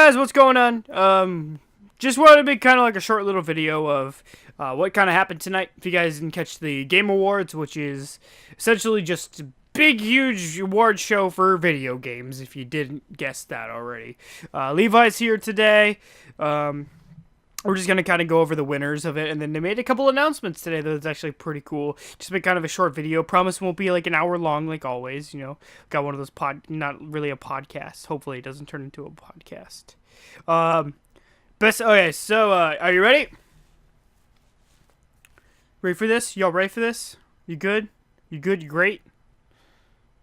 guys, what's going on? Just wanted to make kind of like a short little video of what kind of happened tonight. If you guys didn't catch the Game Awards, which is essentially just a big, huge award show for video games, if you didn't guess that already. Levi's here today. We're just going to kind of go over the winners of it, and then they made a couple announcements today that's actually pretty cool. Just make kind of a short video. Promise won't be like an hour long like always, you know. Got one of those not really a podcast. Hopefully it doesn't turn into a podcast. Okay, so, are you ready? Ready for this? Y'all ready for this? You good? You good? You great?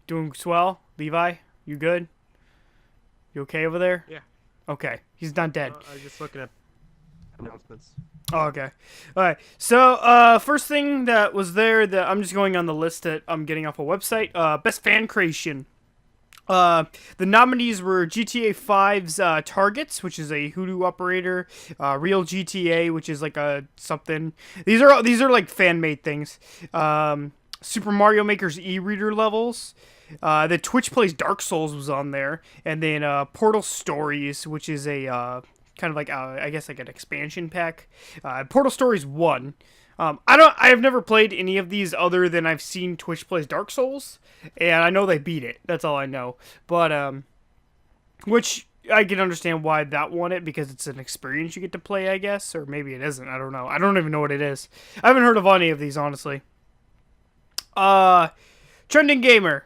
Doing swell? Levi, you good? You okay over there? Yeah. Okay, he's not dead. I was just looking at announcements. Oh, okay. Alright, so, first thing that was there, that I'm just going on the list that I'm getting off a website, Best Fan Creation. The nominees were GTA 5's Targets, which is a Hoodoo operator, Real GTA, which is like a something. These are like fan-made things. Super Mario Maker's e-reader levels. The Twitch Plays Dark Souls was on there, and then Portal Stories, which is a kind of like I guess like an expansion pack. Portal Stories 1. I've never played any of these other than I've seen Twitch Plays Dark Souls, and I know they beat it. That's all I know. But, which I can understand why that won it, because it's an experience you get to play, I guess, or maybe it isn't. I don't know. I don't even know what it is. I haven't heard of any of these, honestly. Trending Gamer.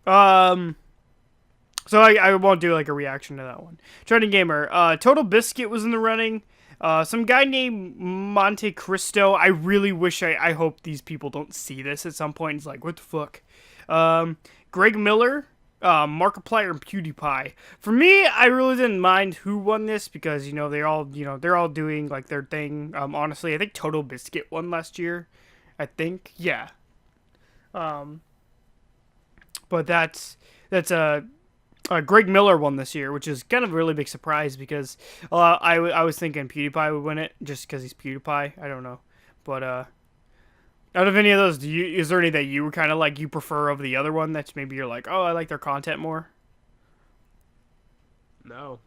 So I won't do like a reaction to that one. Trending Gamer. Total Biscuit was in the running. Some guy named Monte Cristo. I really wish I hope these people don't see this at some point. It's like, what the fuck? Greg Miller, Markiplier, and PewDiePie. For me, I really didn't mind who won this because, you know, they're all doing like their thing. Honestly, I think Total Biscuit won last year. I think. Yeah. But that's Greg Miller won this year, which is kind of a really big surprise because I was thinking PewDiePie would win it just because he's PewDiePie. I don't know, but out of any of those, is there any that you were kind of like you prefer over the other one? That's maybe you're like, oh, I like their content more. No.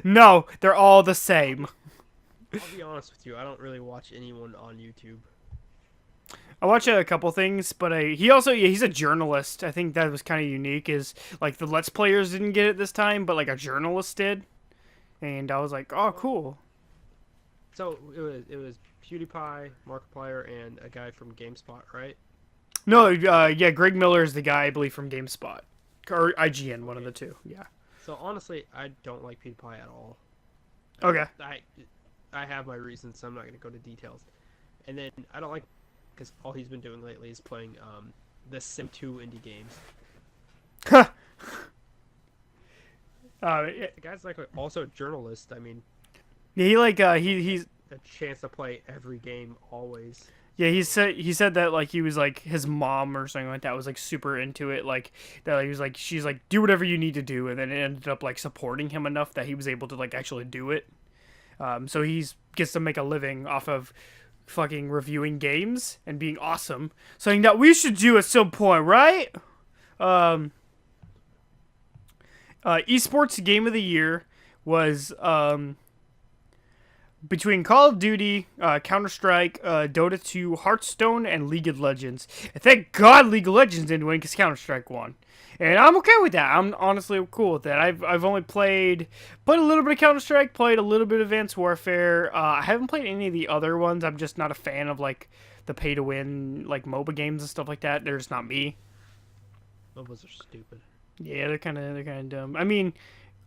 No, they're all the same. I'll be honest with you. I don't really watch anyone on YouTube. I watch a couple things, but he's a journalist. I think that was kind of unique. Is like the Let's Players didn't get it this time, but like a journalist did, and I was like, oh, cool. So it was PewDiePie, Markiplier, and a guy from GameSpot, right? No, yeah, Greg Miller is the guy I believe from GameSpot or IGN, one of the two. Yeah. So honestly, I don't like PewDiePie at all. Okay. I have my reasons, so I'm not going to go to details. And then I don't like because all he's been doing lately is playing the Sim 2 indie games. Yeah. The guy's like also a journalist. I mean, yeah, he's a chance to play every game always. yeah, he said that like he was like his mom or something like that was like super into it, like that he was like she's like do whatever you need to do, and then it ended up like supporting him enough that he was able to like actually do it. So he's gets to make a living off of fucking reviewing games and being awesome, something that we should do at some point, right? Esports Game of the Year was between Call of Duty, Counter-Strike, Dota 2, Hearthstone, and League of Legends. And thank God League of Legends didn't win because Counter-Strike won. And I'm okay with that. I'm honestly cool with that. I've only played a little bit of Counter-Strike, played a little bit of Advanced Warfare. I haven't played any of the other ones. I'm just not a fan of like the pay-to-win like MOBA games and stuff like that. They're just not me. MOBAs are stupid. Yeah, they're kind of dumb. I mean,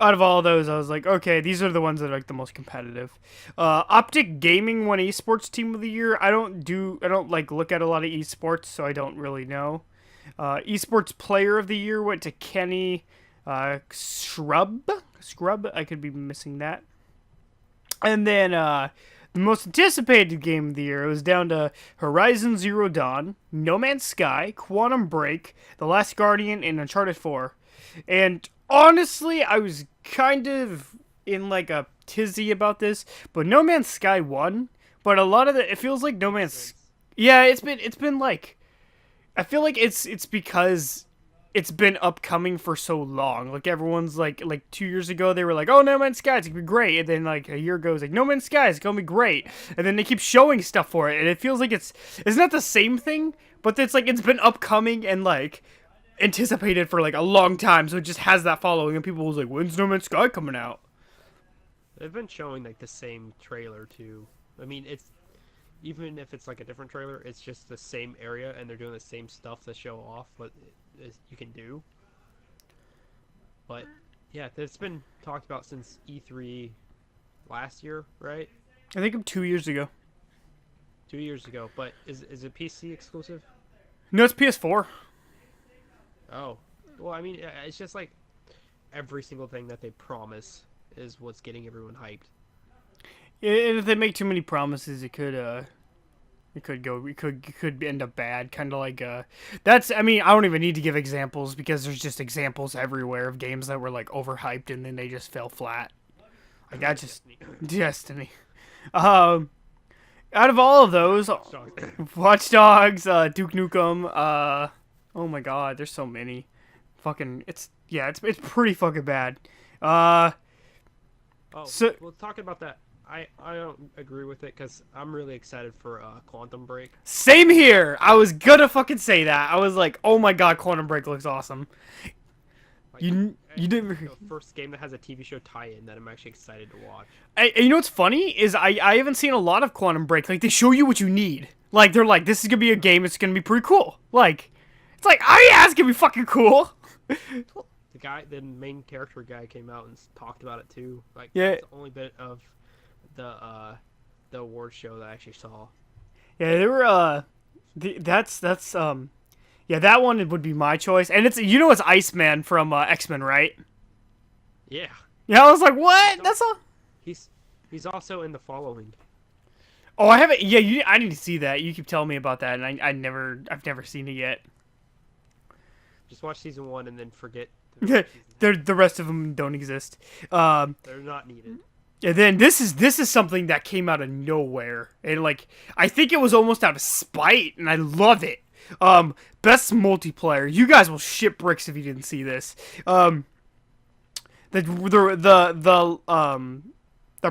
out of all of those, I was like, okay, these are the ones that are like the most competitive. Optic Gaming won Esports Team of the Year. I don't like look at a lot of esports, so I don't really know. Esports Player of the Year went to Kenny Scrub. I could be missing that. And then the most anticipated game of the year, it was down to Horizon Zero Dawn, No Man's Sky, Quantum Break, The Last Guardian, and Uncharted 4. And honestly, I was kind of in like a tizzy about this, but No Man's Sky won. But a lot of it feels like No Man's, yeah, it's been like, I feel like it's because it's been upcoming for so long. Like everyone's like 2 years ago they were like, "Oh, No Man's Sky, it's gonna be great," and then like a year ago it's like, "No Man's Sky, it's gonna be great," and then they keep showing stuff for it, and it feels like it's not the same thing, but it's like it's been upcoming and like anticipated for like a long time, so it just has that following, and people was like, "When's No Man's Sky coming out?" They've been showing like the same trailer too. I mean, it's even if it's like a different trailer, it's just the same area, and they're doing the same stuff to show off what you can do. But yeah, it's been talked about since E3 last year, right? I think 2 years ago. 2 years ago. But is it PC exclusive? No, it's PS4. Oh, well, I mean, it's just like every single thing that they promise is what's getting everyone hyped. And if they make too many promises, it could end up bad. Kind of like that's. I mean, I don't even need to give examples because there's just examples everywhere of games that were like overhyped and then they just fell flat. Like that just Destiny. Out of all of those, Watch Dogs, Duke Nukem, oh my God, there's so many. Fucking, it's pretty fucking bad. Oh, So well, talking about that, I don't agree with it because I'm really excited for Quantum Break. same here. I was gonna fucking say that. I was like, oh my God, Quantum Break looks awesome. Like, You didn't. the first game that has a TV show tie-in that I'm actually excited to watch. You know what's funny is I haven't seen a lot of Quantum Break. Like they show you what you need. Like they're like, this is gonna be a game. It's gonna be pretty cool. Like, it's like, oh yeah, it's gonna be fucking cool. The main character guy came out and talked about it too. Like, Yeah. it's the only bit of the award show that I actually saw. Yeah, they were that's yeah, that one would be my choice. And it's Iceman from X-Men, right? Yeah, Yeah, I was like, what? That's all. he's he's also in the following. Oh, I haven't. Yeah, I need to see that. You keep telling me about that, and I've never seen it yet. Just watch season 1 and then forget. The rest of them don't exist. They're not needed. And then this is something that came out of nowhere, and like I think it was almost out of spite, and I love it. Best multiplayer. You guys will shit bricks if you didn't see this. The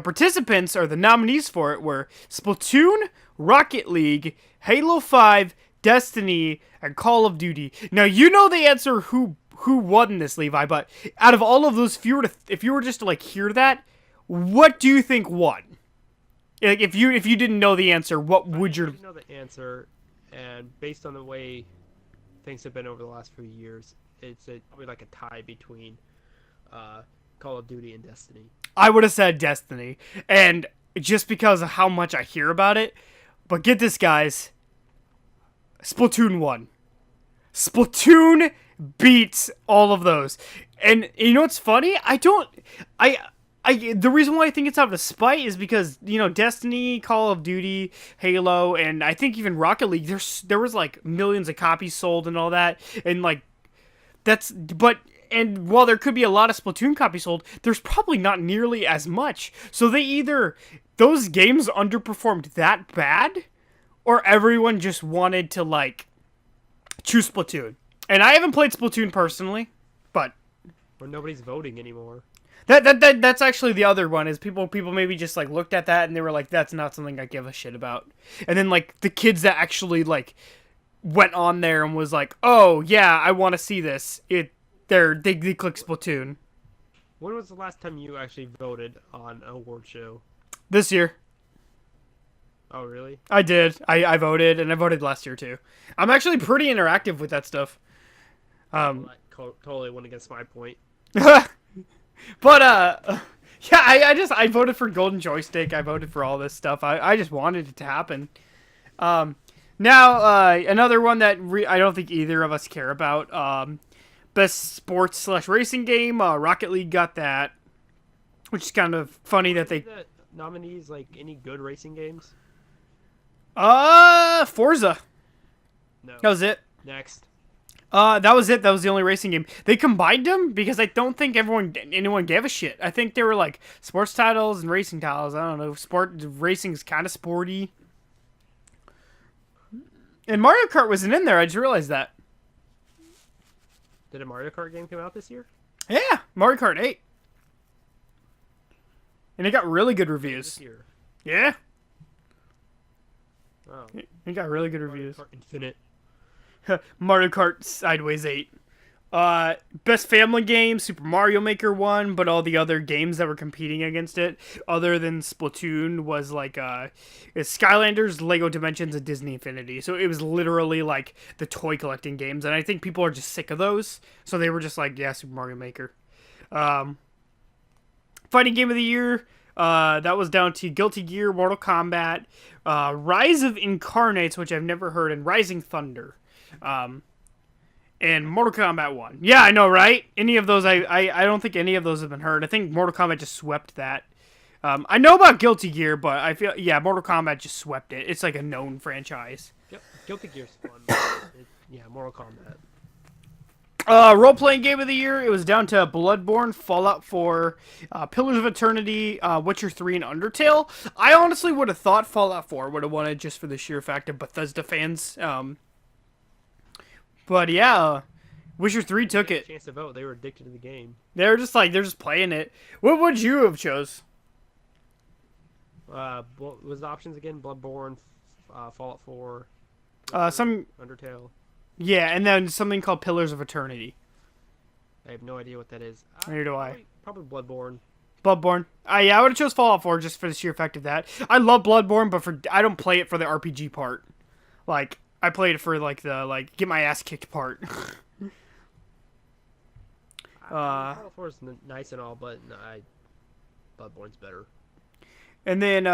participants or the nominees for it were Splatoon, Rocket League, Halo 5, Destiny, and Call of Duty. Now you know the answer who won this, Levi, but out of all of those, if you were just to like hear that, what do you think won? Like if you didn't know the answer, what would your know the answer, and based on the way things have been over the last few years, it's probably like a tie between Call of Duty and Destiny. I would have said Destiny, and just because of how much I hear about it. But get this, guys. Splatoon won. Splatoon beats all of those. And you know what's funny? The reason why I think it's out of spite is because, Destiny, Call of Duty, Halo, and I think even Rocket League, there was like millions of copies sold and all that. And like, and while there could be a lot of Splatoon copies sold, there's probably not nearly as much. So those games underperformed that bad, or everyone just wanted to like choose Splatoon. And I haven't played Splatoon personally, but Or nobody's voting anymore. that's actually the other one is people maybe just like looked at that and they were like, that's not something I give a shit about. And then like the kids that actually like went on there and was like, oh yeah, I want to see this. They click Splatoon. When was the last time you actually voted on an award show? This year. Oh, really? I did. I voted, and I voted last year too. I'm actually pretty interactive with that stuff. Well, that totally went against my point. But yeah, I voted for Golden Joystick. I voted for all this stuff. I just wanted it to happen. Now another one that I don't think either of us care about. Best sports / racing game. Rocket League got that, which is kind of funny that they. The nominees like any good racing games? Forza. No. That was it. Next. That was it. That was the only racing game. They combined them because I don't think anyone gave a shit. I think they were like sports titles and racing titles. I don't know. Racing is kind of sporty. And Mario Kart wasn't in there. I just realized that. Did a Mario Kart game come out this year? Yeah, Mario Kart 8. And it got really good This reviews. year. Yeah, Oh. it got really good Mario reviews. Kart Infinite. Mario Kart Sideways 8. Best family game, Super Mario Maker won, but all the other games that were competing against it, other than Splatoon, was like it's Skylanders, Lego Dimensions, and Disney Infinity. So it was literally like the toy collecting games, and I think people are just sick of those, so they were just like, yeah, Super Mario Maker. Fighting game of the year, that was down to Guilty Gear, Mortal Kombat, Rise of Incarnates, which I've never heard, and Rising Thunder. And Mortal Kombat 1. Yeah, I know, right? Any of those, I don't think any of those have been heard. I think Mortal Kombat just swept that. I know about Guilty Gear, but I feel, yeah, Mortal Kombat just swept it. It's like a known franchise. Yep. Guilty Gear's fun. Yeah, Mortal Kombat. Role-playing game of the year, it was down to Bloodborne, Fallout 4, Pillars of Eternity, Witcher 3, and Undertale. I honestly would have thought Fallout 4 would have won it just for the sheer fact of Bethesda fans. But yeah, Witcher 3 took it. Chance to vote. They were addicted to the game. They're just playing it. What would you have chose? What was the options again? Bloodborne, Fallout 4, Some Undertale. Yeah, and then something called Pillars of Eternity. I have no idea what that is. Neither do I. Probably Bloodborne. Bloodborne. Yeah, I would have chose Fallout 4 just for the sheer fact of that. I love Bloodborne, but I don't play it for the RPG part. Like, I played it for like the get my ass kicked part. Fallout 4 is nice and all, but Bloodborne's better. And then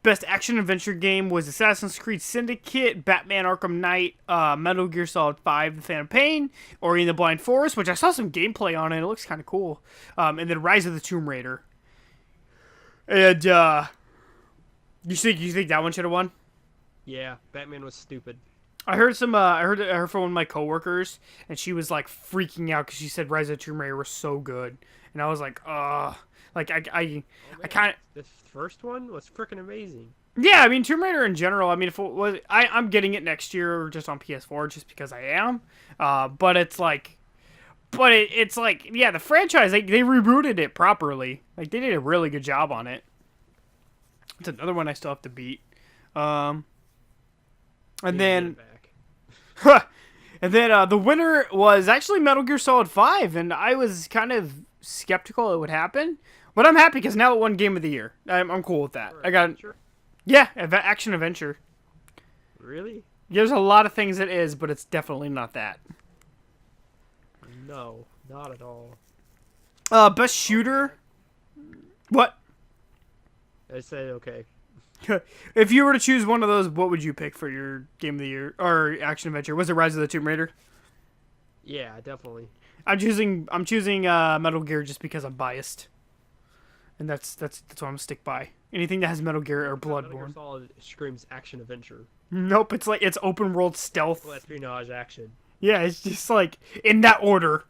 best action adventure game was Assassin's Creed Syndicate, Batman Arkham Knight, Metal Gear Solid 5: The Phantom Pain, Ori and the Blind Forest, which I saw some gameplay on it. It looks kind of cool. And then Rise of the Tomb Raider. And you think that one should have won? Yeah, Batman was stupid. I heard some. I heard from one of my coworkers, and she was like freaking out because she said Rise of the Tomb Raider was so good, and I was like, like I kind of. The first one was freaking amazing. Yeah, I mean Tomb Raider in general. I mean, if it was, I'm getting it next year just on PS4 just because I am. But it's like, it's like, yeah, the franchise they rebooted it properly. Like they did a really good job on it. It's another one I still have to beat. And then, the winner was actually Metal Gear Solid 5, and I was kind of skeptical it would happen, but I'm happy because now it won Game of the Year. I'm cool with that. I got, yeah, action adventure. Really? There's a lot of things it is, but it's definitely not that. No, not at all. Best shooter. What? I said okay. If you were to choose one of those, what would you pick for your Game of the Year or action adventure? Was it Rise of the Tomb Raider? Yeah, definitely. I'm choosing Metal Gear just because I'm biased, and that's what I'm gonna stick by. Anything that has Metal Gear or Bloodborne. Metal Gear Solid screams action adventure. Nope, it's open world stealth. Well, espionage action. Yeah, it's just like in that order.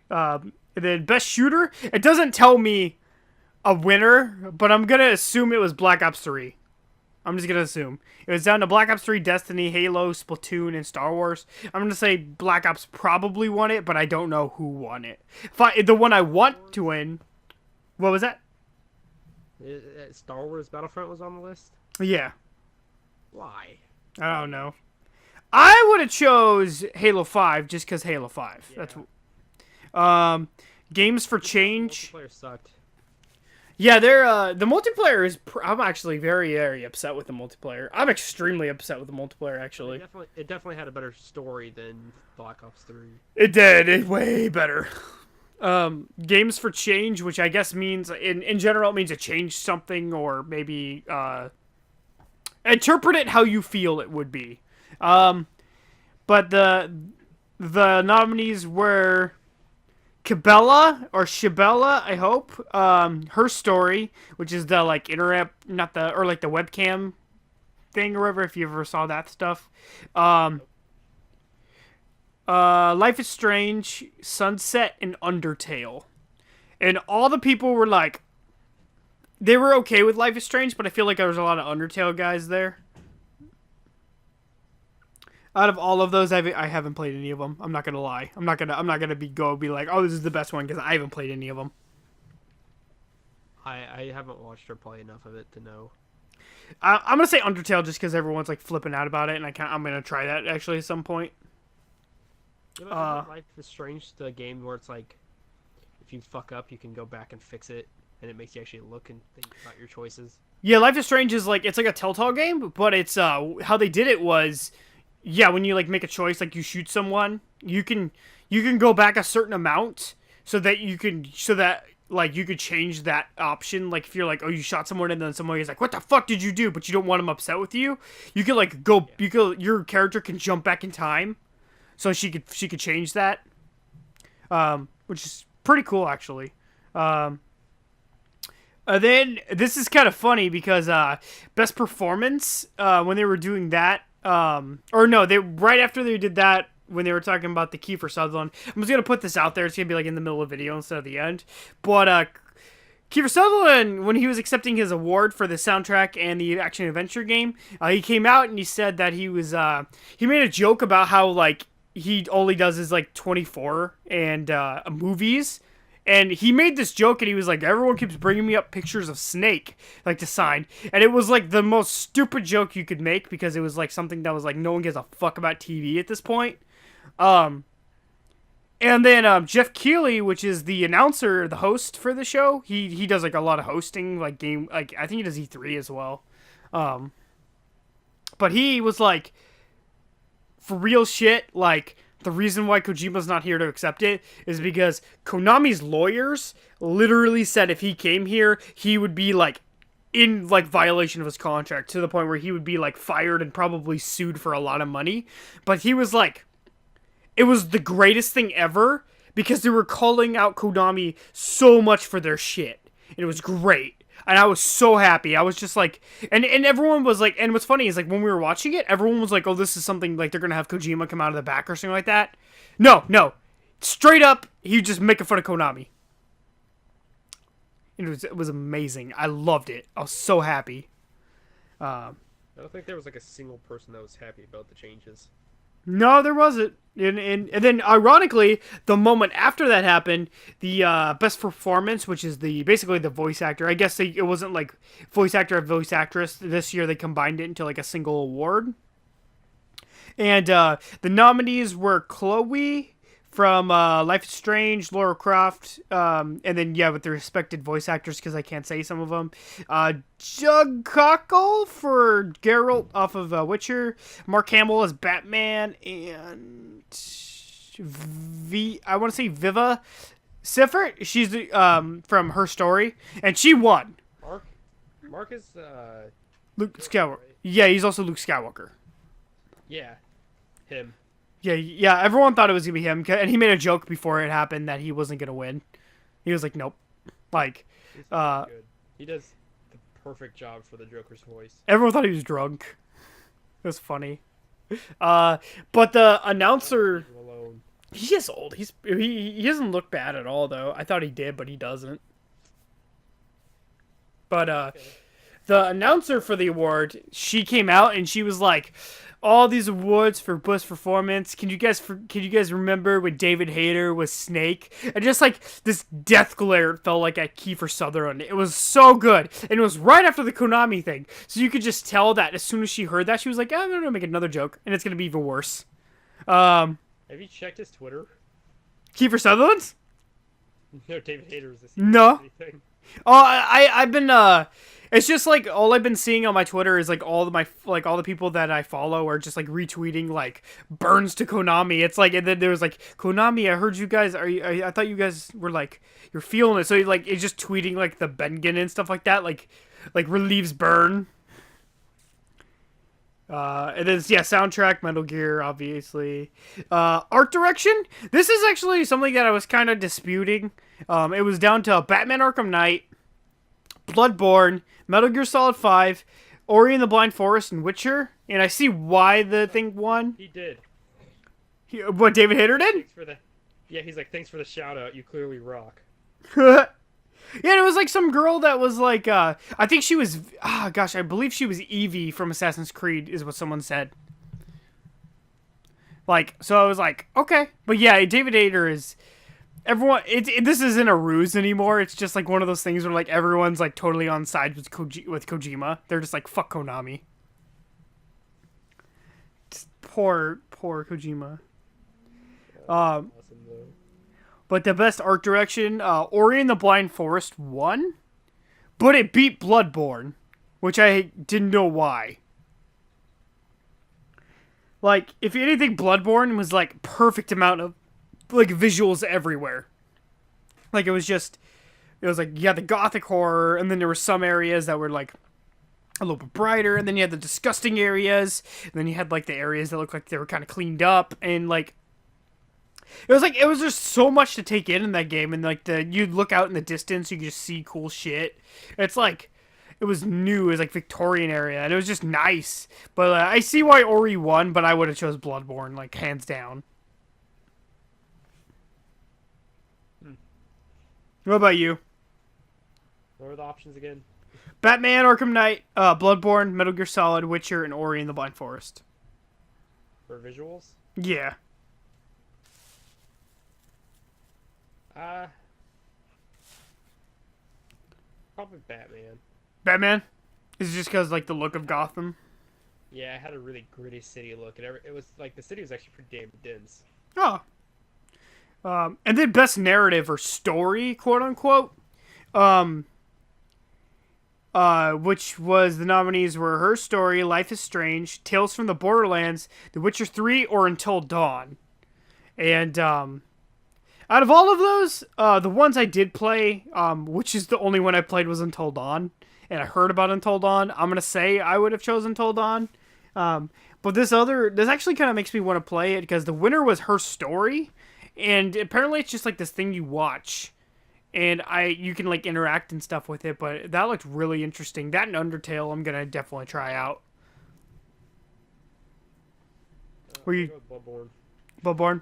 And then best shooter, it doesn't tell me a winner, but I'm gonna assume it was Black Ops 3. I'm just gonna assume it was down to Black Ops 3, Destiny, Halo, Splatoon, and Star Wars. I'm gonna say Black Ops probably won it, but I don't know who won it. The one I want to win. What was that? Star Wars Battlefront was on the list. Yeah. Why? I don't know. I would have chose Halo 5 just because Halo 5. Yeah. That's games for change. Multiplayer sucked. Yeah, they're the multiplayer is. I'm actually very, very upset with the multiplayer. I'm extremely upset with the multiplayer. Actually, It definitely had a better story than Black Ops 3. it did. It way better. Games for change, which I guess means in general it means to change something or maybe interpret it how you feel it would be. But the nominees were Cabela or Shabella, I hope. Her Story, which is the like internet, not the or like the webcam thing or whatever. If you ever saw that stuff. Life is Strange, Sunset, and Undertale. And all the people were like, they were okay with Life is Strange, but I feel like there was a lot of Undertale guys there. Out of all of those, I haven't played any of them. I'm not gonna lie. I'm not gonna be like, oh, this is the best one because I haven't played any of them. I haven't watched her play enough of it to know. I'm gonna say Undertale just because everyone's like flipping out about it, and I'm gonna try that actually at some point. Yeah, but isn't Life is Strange the game where it's like, if you fuck up, you can go back and fix it, and it makes you actually look and think about your choices. Yeah, Life is Strange is like it's like a Telltale game, but it's how they did it was, yeah, when you like make a choice, like you shoot someone, you can go back a certain amount so that like you could change that option. Like if you're like, oh, you shot someone and then someone is like, what the fuck did you do? But you don't want them upset with you. You could like go, your character can jump back in time, so she could change that, which is pretty cool actually. Then this is kind of funny because best performance when they were doing that, or no, they right after they did that when they were talking about the Kiefer Sutherland. I'm just gonna put this out there. It's gonna be like in the middle of the video instead of the end. But Kiefer Sutherland, when he was accepting his award for the soundtrack and the action adventure game, he came out and he said that he made a joke about how like he only does his like 24 and movies. And he made this joke, and he was like, everyone keeps bringing me up pictures of Snake, like, to sign. And it was, like, the most stupid joke you could make, because it was, like, something that was, like, no one gives a fuck about TV at this point. And then Jeff Keighley, which is the announcer, the host for the show, he does, like, a lot of hosting, like, I think he does E3 as well. But he was, like, for real shit, like, the reason why Kojima's not here to accept it is because Konami's lawyers literally said if he came here, he would be, like, in, like, violation of his contract to the point where he would be, like, fired and probably sued for a lot of money. But he was, like, it was the greatest thing ever because they were calling out Konami so much for their shit. And it was great. And I was so happy. I was just like, and everyone was like, and what's funny is like when we were watching it, everyone was like, oh, this is something like they're going to have Kojima come out of the back or something like that. No. Straight up, he just making fun of Konami. It was amazing. I loved it. I was so happy. I don't think there was like a single person that was happy about the changes. No, there wasn't. And then, ironically, the moment after that happened, the best performance, which is basically the voice actor. I guess it wasn't like voice actor and voice actress. This year they combined it into like a single award. And the nominees were Chloe from Life is Strange, Lara Croft, and then, yeah, with the respected voice actors, because I can't say some of them. Jug Cockle for Geralt off of Witcher, Mark Hamill as Batman, and I want to say Viva Siffert. She's from Her Story, and she won. Mark is Luke Skywalker. Right? Yeah, he's also Luke Skywalker. Yeah, him. Yeah, everyone thought it was going to be him, and he made a joke before it happened that he wasn't going to win. He was like, nope. Like, good. He does the perfect job for the Joker's voice. Everyone thought he was drunk. It was funny. But the announcer, he is old. He doesn't look bad at all, though. I thought he did, but he doesn't. But okay. The announcer for the award, she came out and she was like, all these awards for best performance. Can you guys remember when David Hayter was Snake? And just like this death glare it felt like at Kiefer Sutherland. It was so good. And it was right after the Konami thing. So you could just tell that as soon as she heard that, she was like, I'm going to make another joke. And it's going to be even worse. Have you checked his Twitter? Kiefer Sutherland's? No, David Hayter's. No. Oh, I've been, it's just like all I've been seeing on my Twitter is like all the people that I follow are just like retweeting like burns to Konami. It's like, and then there was like, Konami, I heard you guys I thought you guys were like, you're feeling it. So like it's just tweeting like the Bengen and stuff like that, like relieves burn. And then yeah, soundtrack, Metal Gear, obviously. Art direction. This is actually something that I was kind of disputing. It was down to Batman Arkham Knight, Bloodborne, Metal Gear Solid 5, Ori and the Blind Forest, and Witcher. And I see why the thing won. He did. What, David Hayter did? Yeah, he's like, thanks for the shout out. You clearly rock. Yeah, it was like some girl that was like, I think she was, I believe she was Evie from Assassin's Creed, is what someone said. Like, so I was like, okay, but yeah, David Ayer is everyone. This isn't a ruse anymore. It's just like one of those things where like everyone's like totally on side with Kojima. They're just like fuck Konami. Just poor Kojima. Um, Awesome though. but the best art direction, Ori and the Blind Forest won, but it beat Bloodborne, which I didn't know why. Like, if anything, Bloodborne was like perfect amount of like visuals everywhere. Like it was like you had the gothic horror, and then there were some areas that were like a little bit brighter, and then you had the disgusting areas, and then you had like the areas that looked like they were kind of cleaned up, and like it was just so much to take in that game, and like you'd look out in the distance, you could just see cool shit. It's like it was new, it was like Victorian area, and it was just nice. But I see why Ori won, but I would have chose Bloodborne like hands down. What about you? What were the options again? Batman, Arkham Knight, Bloodborne, Metal Gear Solid, Witcher, and Ori and the Blind Forest. For visuals? Yeah. Uh, Probably Batman. Batman? Is it just because like the look of Gotham? Yeah, it had a really gritty city look, and it was like the city was actually pretty damn dense. Oh. And then best narrative or story, quote unquote. Um, which was the nominees were Her Story, Life is Strange, Tales from the Borderlands, The Witcher 3, or Until Dawn. And out of all of those, the ones I did play, which is the only one I played was Until Dawn, and I heard about Until Dawn, I'm gonna say I would have chosen Until Dawn. But this actually kind of makes me want to play it because the winner was Her Story, and apparently it's just like this thing you watch, and you can like interact and stuff with it. But that looked really interesting. That and Undertale, I'm gonna definitely try out. Were you Go with Bloodborne. Bloodborne?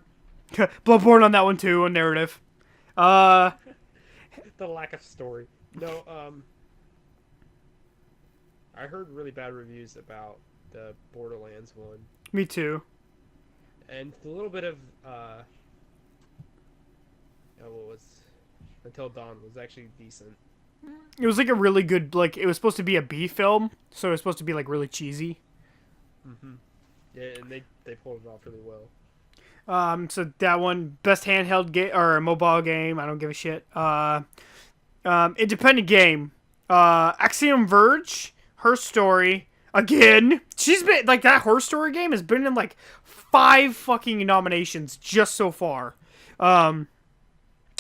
Bloodborne on that one too, on narrative. The lack of story. No, I heard really bad reviews about the Borderlands one, Me too. and a little bit of what was Until Dawn was actually decent. It was like a really good, like it was supposed to be a B film, so it was supposed to be like really cheesy. Yeah, and they pulled it off really well. So that one, best handheld game or mobile game, I don't give a shit. Independent game, Axiom Verge, Her Story. Again, she's been like that. Her Story game has been in like 5 fucking nominations just so far.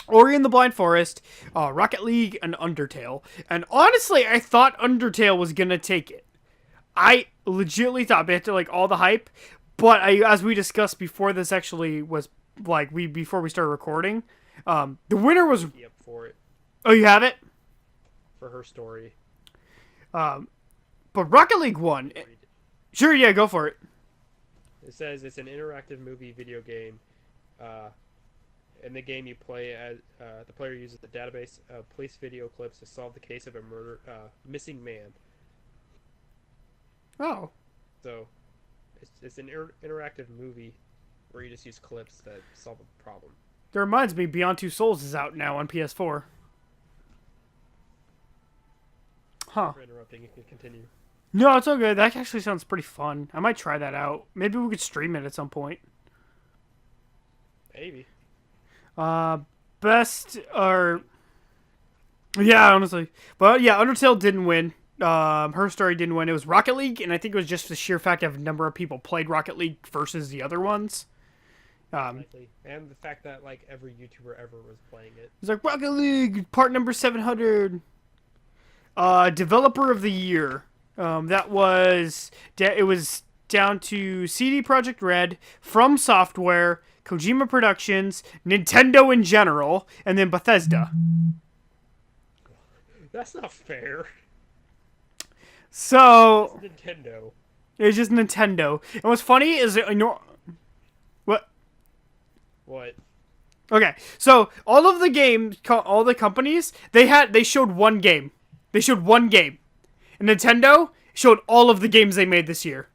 Ori and the Blind Forest, Rocket League, and Undertale. And honestly, I thought Undertale was gonna take it. I legitimately thought after like all the hype, but as we discussed before this actually was like before we started recording, the winner was. Yep, for it. Oh, you have it. For Her Story. But Rocket League won. Sure, yeah, go for it. It says it's an interactive movie video game. In the game, you play as the player uses the database of police video clips to solve the case of a missing man. Oh, So, it's an interactive movie where you just use clips that solve a problem. that reminds me, Beyond Two Souls is out now on PS4. Huh. For interrupting, you can continue. No, it's all good. That actually sounds pretty fun. I might try that out. Maybe we could stream it at some point. Maybe. Best or yeah, honestly, but yeah, Undertale didn't win. Her Story didn't win. It was Rocket League, and I think it was just the sheer fact of number of people played Rocket League versus the other ones. Likely. And the fact that like every YouTuber ever was playing it. It's like Rocket League part number 700. Developer of the Year. That was it was down to CD Projekt Red, From Software, Kojima Productions, Nintendo in general, and then Bethesda. That's not fair. So It's Nintendo. it's just Nintendo. And what's funny is what? What? Okay, so all of the games, all the companies, they showed one game. They showed one game. And Nintendo showed all of the games they made this year.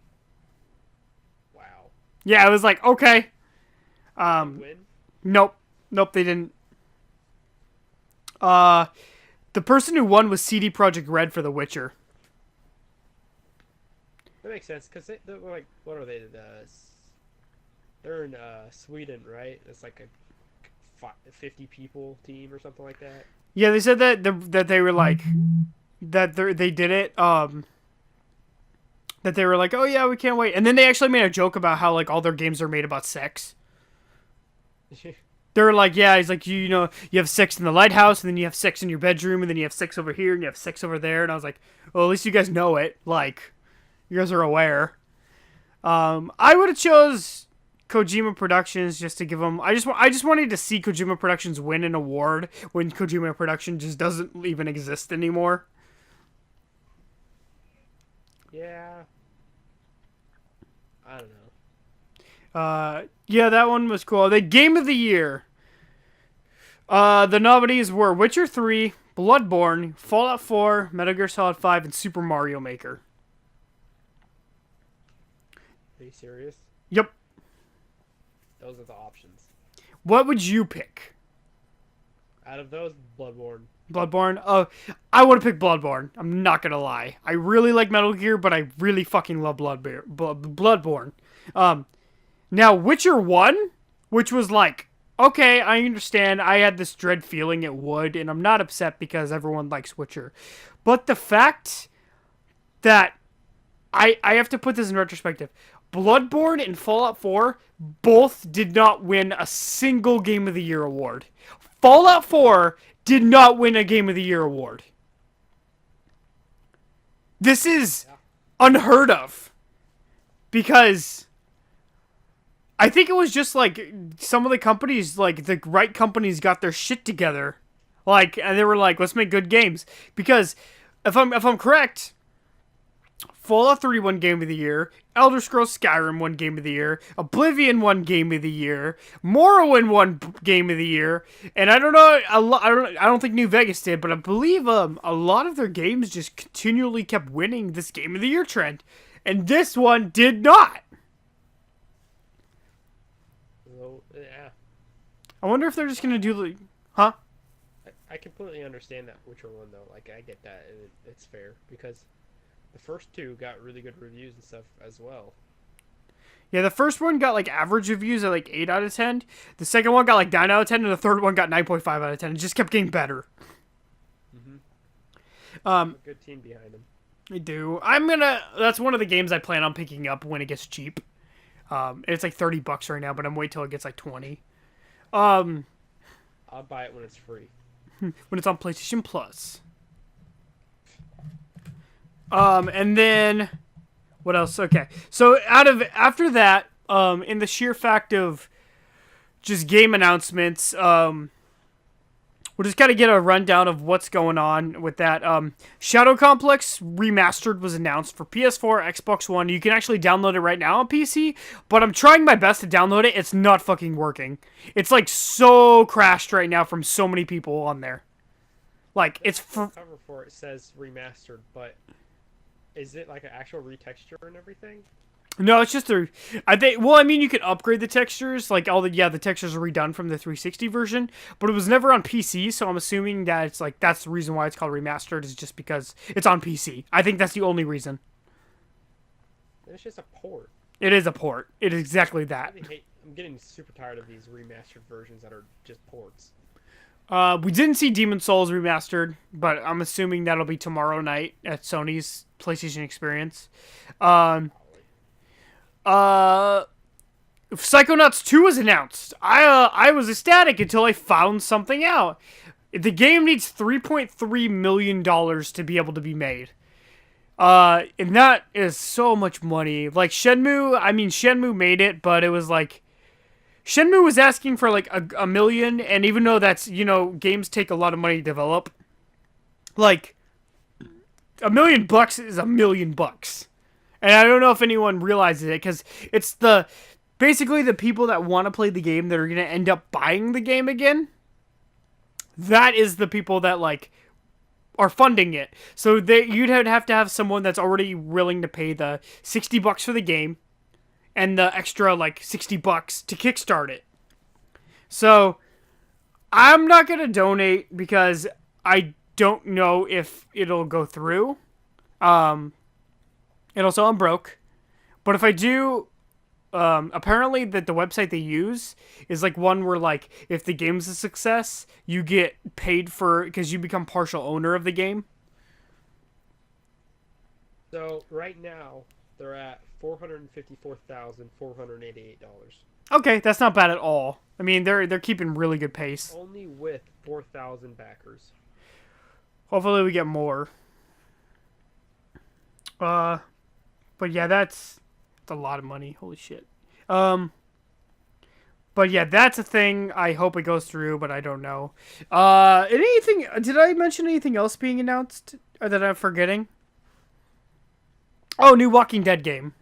Wow. Yeah, I was like, okay. Did they Um, win? nope, nope, they didn't. Uh, the person who won was CD Projekt Red for The Witcher. That makes sense because they're like, what are they? They're in Sweden, right? It's like a 50 people team or something like that. Yeah, they said that they were like they did it. That they were like, oh yeah, we can't wait, and then they actually made a joke about how like all their games are made about sex. They're like, yeah, he's like, you know, you have sex in the lighthouse, and then you have sex in your bedroom, and then you have sex over here, and you have sex over there, and I was like, well, at least you guys know it. Like, you guys are aware. I would have chose Kojima Productions just to give them. I just wanted to see Kojima Productions win an award when Kojima Production just doesn't even exist anymore. Yeah, I don't know. Yeah, that one was cool. The Game of the Year. The nominees were Witcher 3, Bloodborne, Fallout 4, Metal Gear Solid 5, and Super Mario Maker. Are you serious? Yep. Those are the options. What would you pick? Out of those, Bloodborne. Bloodborne? I would have picked Bloodborne. I'm not gonna lie. I really like Metal Gear, but I really fucking love Bloodborne. Now Witcher 1, which was like, okay, I understand. I had this dread feeling it would, and I'm not upset because everyone likes Witcher. But the fact that I have to put this in retrospective. Bloodborne and Fallout 4 both did not win a single Game of the Year award. Fallout 4 did not win a Game of the Year award. This is Yeah. unheard of. Because I think it was just like some of the companies, like the right companies got their shit together. Like, and they were like, let's make good games. Because if I'm correct, Fallout 3 won Game of the Year. Elder Scrolls Skyrim won Game of the Year. Oblivion won Game of the Year. Morrowind won Game of the Year. And I don't know, I don't think New Vegas did, but I believe a lot of their games just continually kept winning this Game of the Year trend, and this one did not. So, yeah. I wonder if they're just gonna do the, huh? I completely understand that Witcher 1, though. Like, I get that. And it's fair. Because the first two got really good reviews and stuff as well. Yeah, the first one got like average reviews at like 8 out of 10. The second one got like 9 out of 10, and the third one got 9.5 out of 10. It just kept getting better. A good team behind them. I do. That's one of the games I plan on picking up when it gets cheap. It's like $30 right now, but I'm wait till it gets like 20. I'll buy it when it's free. When it's on PlayStation Plus. And then what else? Okay. So after that, in the sheer fact of just game announcements, we'll just kind of get a rundown of what's going on with that. Shadow Complex Remastered was announced for PS4, Xbox One. You can actually download it right now on PC, but I'm trying my best to download it. It's not fucking working. It's like so crashed right now from so many people on there. Like, it's The cover for it says remastered, but is it like an actual retexture and everything? No, it's just I think. Well, I mean, you can upgrade the textures. Like the textures are redone from the 360 version, but it was never on PC. So I'm assuming that it's like that's the reason why it's called remastered is just because it's on PC. I think that's the only reason. It's just a port. It is a port. It is exactly that. I'm getting super tired of these remastered versions that are just ports. We didn't see Demon Souls remastered, but I'm assuming that'll be tomorrow night at Sony's PlayStation Experience. Psychonauts 2 was announced. I was ecstatic until I found something out. The game needs $3.3 million to be able to be made. And that is so much money. Like Shenmue made it, but it was like Shenmue was asking for like a million, and even though that's, games take a lot of money to develop, like $1 million is $1 million. And I don't know if anyone realizes it, because it's basically the people that want to play the game that are going to end up buying the game again. That is the people that like are funding it. So you'd have to have someone that's already willing to pay the $60 for the game, and the extra like $60 to kickstart it. So I'm not gonna donate because I don't know if it'll go through. And also I'm broke. But if I do, apparently that the website they use is like one where like if the game's a success, you get paid for because you become partial owner of the game. So right now they're at $454,488. Okay, that's not bad at all. I mean, they're keeping really good pace. Only with 4,000 backers. Hopefully we get more. But yeah, that's a lot of money. Holy shit. But yeah, that's a thing. I hope it goes through, but I don't know. Anything? Did I mention anything else being announced or that I'm forgetting? Oh, new Walking Dead game.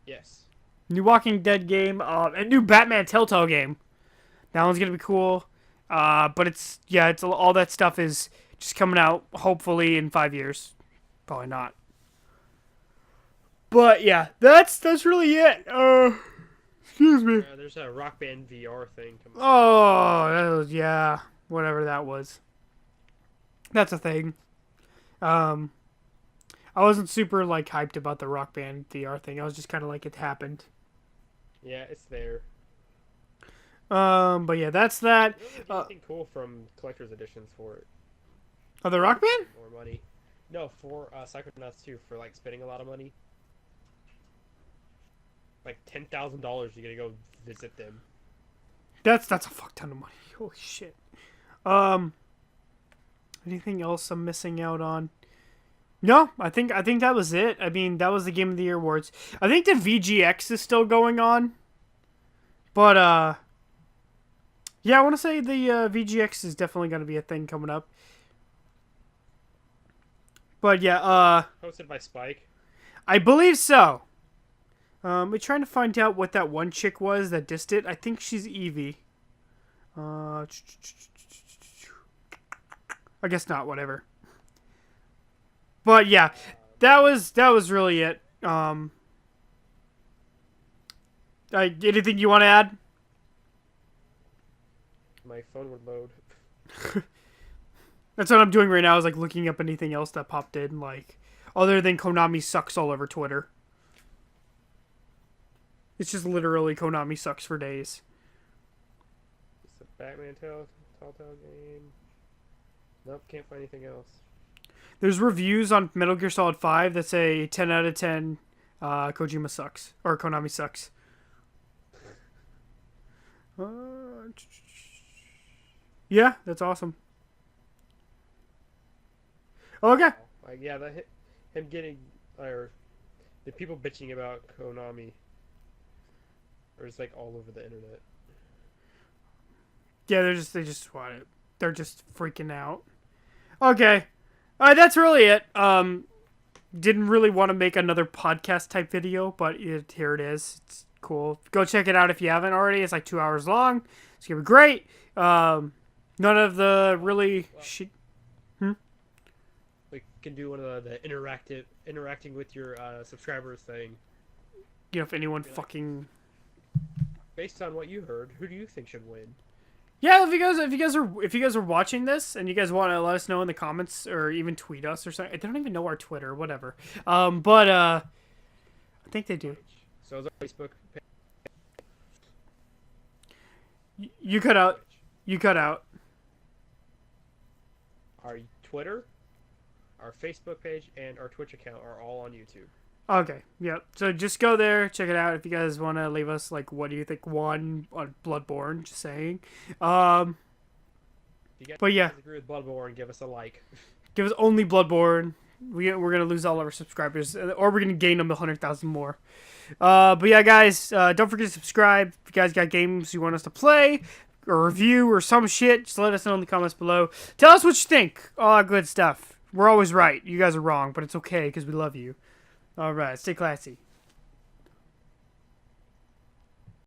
Yes. New Walking Dead game. A new Batman Telltale game. That one's gonna be cool. But it's all that stuff is just coming out hopefully in 5 years. Probably not. But yeah, that's really it. Excuse me. There's a Rock Band VR thing coming. Oh, that was, yeah, whatever that was. That's a thing. I wasn't super like hyped about the Rock Band VR thing. I was just kind of like it happened. Yeah, it's there. But yeah, that's that. I don't think anything cool from collector's editions for it. Oh, the Rock Band? More money. No, for Psychonauts 2 for like spending a lot of money. Like $10,000, you're gonna go visit them. That's a fuck ton of money. Holy shit. Anything else I'm missing out on? No, I think that was it. I mean, that was the Game of the Year awards. I think the VGX is still going on. But yeah, I want to say the VGX is definitely going to be a thing coming up. But yeah, Hosted by Spike. I believe so. We're trying to find out what that one chick was that dissed it. I think she's Evie. I guess not. Whatever. But yeah, that was really it. Anything you want to add? My phone would load. That's what I'm doing right now. Is like looking up anything else that popped in, like other than Konami sucks all over Twitter. It's just literally Konami sucks for days. It's a Batman Telltale game. Nope, can't find anything else. There's reviews on Metal Gear Solid 5 that say 10 out of 10 Kojima sucks. Or Konami sucks. Yeah, that's awesome. Okay. Like, yeah, him getting, or the people bitching about Konami are just like all over the internet. Yeah, they just want it. They're just freaking out. Okay. That's really it. Didn't really want to make another podcast type video, but here it is. It's cool. Go check it out if you haven't already. It's like 2 hours long. It's gonna be great. None of the really shit. We can do one of the interacting with your subscribers thing. You know, if anyone fucking. Based on what you heard, who do you think should win? Yeah, if you guys are watching this and you guys want to let us know in the comments or even tweet us or something. I don't even know our Twitter, whatever. But I think they do. So is our Facebook page. You cut out. You cut out. Our Twitter, our Facebook page, and our Twitch account are all on YouTube. Okay, yep. So just go there, check it out. If you guys want to leave us, like, what do you think won on Bloodborne? Just saying. If you guys But yeah, agree with Bloodborne, give us a like. give us only Bloodborne. We're gonna lose all of our subscribers, or we're gonna gain them 100,000 more. But yeah, guys, don't forget to subscribe. If you guys got games you want us to play or review or some shit, just let us know in the comments below. Tell us what you think. All that good stuff. We're always right. You guys are wrong, but it's okay because we love you. All right, stay classy.